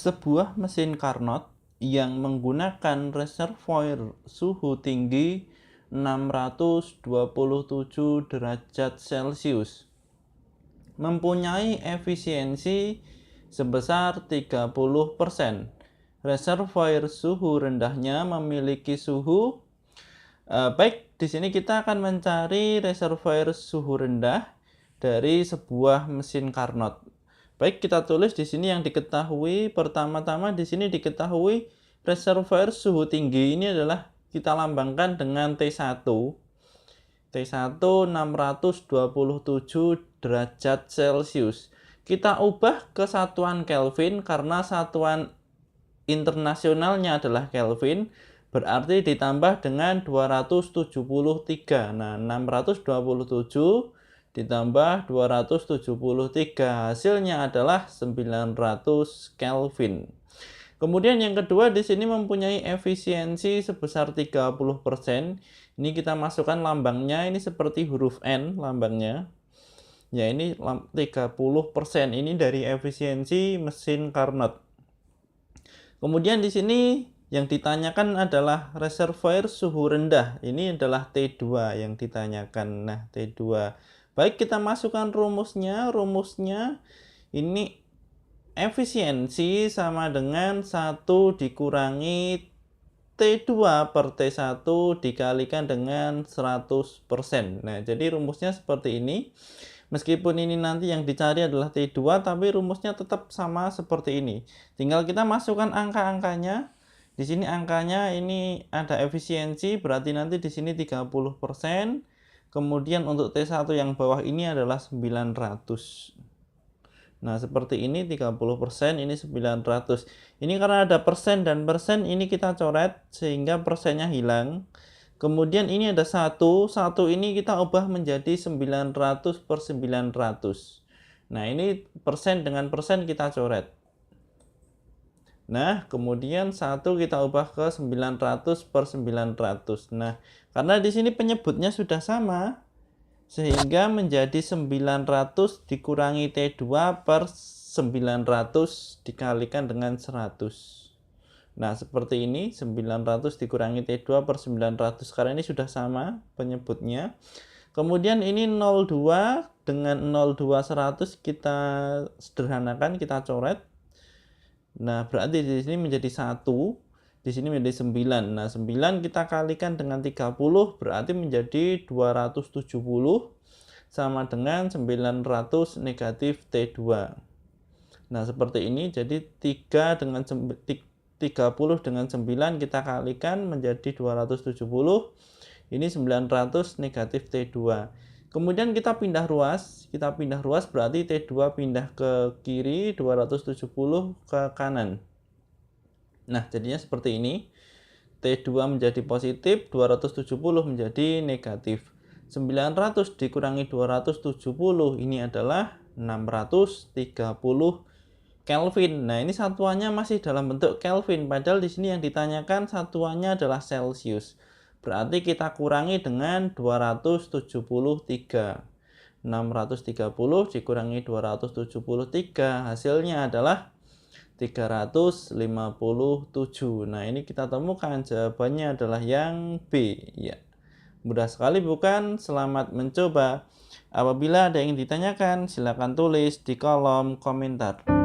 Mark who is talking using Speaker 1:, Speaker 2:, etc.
Speaker 1: Sebuah mesin Carnot yang menggunakan reservoir suhu tinggi 627 derajat Celcius mempunyai efisiensi sebesar 30%. Reservoir suhu rendahnya memiliki suhu baik, di sini kita akan mencari reservoir suhu rendah dari sebuah mesin Carnot. Baik, kita tulis di sini yang diketahui. Pertama-tama di sini diketahui reservoir suhu tinggi ini adalah kita lambangkan dengan T1. T1 627 derajat Celcius. Kita ubah ke satuan Kelvin karena satuan internasionalnya adalah Kelvin, berarti ditambah dengan 273. Nah, 627 ditambah 273, hasilnya adalah 900 Kelvin. Kemudian yang kedua di sini mempunyai efisiensi sebesar 30%. Ini kita masukkan lambangnya, ini seperti huruf N lambangnya. Ya, ini 30%. Ini dari efisiensi mesin Carnot. Kemudian di sini yang ditanyakan adalah reservoir suhu rendah. Ini adalah T2 yang ditanyakan. Nah, T2. Baik, kita masukkan rumusnya. Rumusnya ini efisiensi sama dengan 1 dikurangi T2 per T1 dikalikan dengan 100%. Nah, jadi rumusnya seperti ini. Meskipun ini nanti yang dicari adalah T2, tapi rumusnya tetap sama seperti ini. Tinggal kita masukkan angka-angkanya. Di sini angkanya ini ada efisiensi, berarti nanti di sini 30%. Kemudian untuk T1 yang bawah ini adalah 900. Nah, seperti ini 30%, ini 900. Ini karena ada persen dan persen, ini kita coret sehingga persennya hilang. Kemudian ini ada 1 ini kita ubah menjadi 900 per 900. Nah, ini persen dengan persen kita coret. Nah, kemudian 1 kita ubah ke 900 per 900. Nah, karena di sini penyebutnya sudah sama, sehingga menjadi 900 dikurangi T2 per 900 dikalikan dengan 100. Nah, seperti ini, 900 dikurangi T2 per 900, karena ini sudah sama penyebutnya. Kemudian ini 02 dengan 02 100 kita sederhanakan, kita coret. Nah, berarti di sini menjadi 1, di sini menjadi 9. Nah, 9 kita kalikan dengan 30 berarti menjadi 270 sama dengan 900 negatif T2. Nah, seperti ini. Jadi 30 dengan 9 kita kalikan menjadi 270. Ini 900 negatif T2. Kemudian kita pindah ruas berarti T2 pindah ke kiri, 270 ke kanan. Nah, jadinya seperti ini. T2 menjadi positif, 270 menjadi negatif. 900 dikurangi 270 ini adalah 630 Kelvin. Nah, ini satuannya masih dalam bentuk Kelvin, padahal di sini yang ditanyakan satuannya adalah Celcius. Berarti kita kurangi dengan 273. 630 dikurangi 273, hasilnya adalah 357. Nah, ini kita temukan jawabannya adalah yang B. Ya, mudah sekali bukan? Selamat mencoba. Apabila ada yang ditanyakan, silakan tulis di kolom komentar.